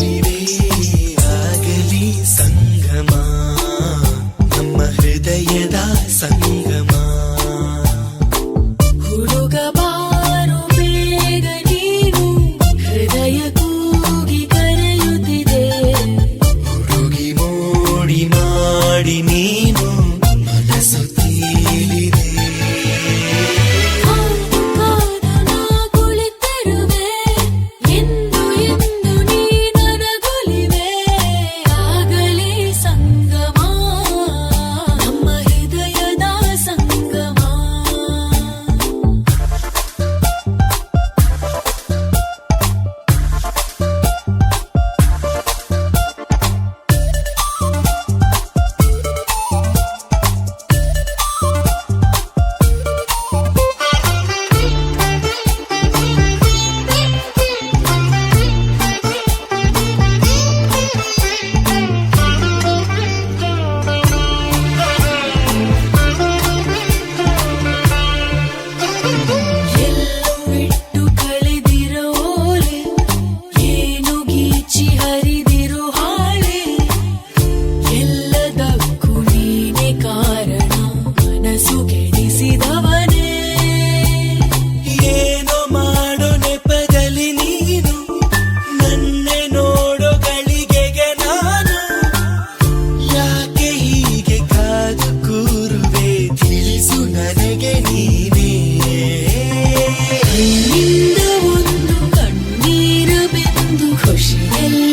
ಒಲಿವೆ ಆಗಲಿ ಸಂಗಮ ನಮ್ಮ ಹೃದಯದ ಸಂಗಮ. ಹುಡುಗ ಬಾರು ಬೇಗ ನೀನು ಹೃದಯ ಕೂಗಿ ಕರೆಯುತ್ತಿದೆ. ಹುಡುಗಿ ಮೋಡಿ ಮಾಡಿ ನೀನು ಮನಸ್ಸು ತೇಲಿದೆ. ಕಾದು ಕಾದು ನಾ ಕುಳಿತಿರುವೆ ಎಂದು ಎಂದು ನೀ ನನಗೊಲಿವೆ ಆಗಲಿ ಸಂಗಮ ನಮ್ಮ ಹೃದಯದ ಸಂಗಮ. ಎಲ್ಲೋ ಬಿಟ್ಟು ಕಳೆದಿರೋಲೆ ಏನು ಗೀಚಿ ಹರಿದಿರೋ ಹಾಳೆ. ಎಲ್ಲದಕ್ಕೂ ನೀನೆ ಕಾರಣ ಮನಸ್ಸು ಕೆಡಿಸಿದವನೇ. ಏನೋ ಮಾಡೋ ನೆಪದಲ್ಲಿ ನೀನು ನನ್ನೆ ನೋಡೋ ಗಳಿಗೆಗೆ ನಾನು ಯಾಕೆ ಹೀಗೆ ಕಾದು ಕೂರುವೆ ತಿಳಿಸು ನನಗೆ ನೀನೇ. ನಿಂದ ಒಂದು ಕಣ್ಣೀರು ಬಿಂದು ಖುಷಿಯಲ್ಲಿ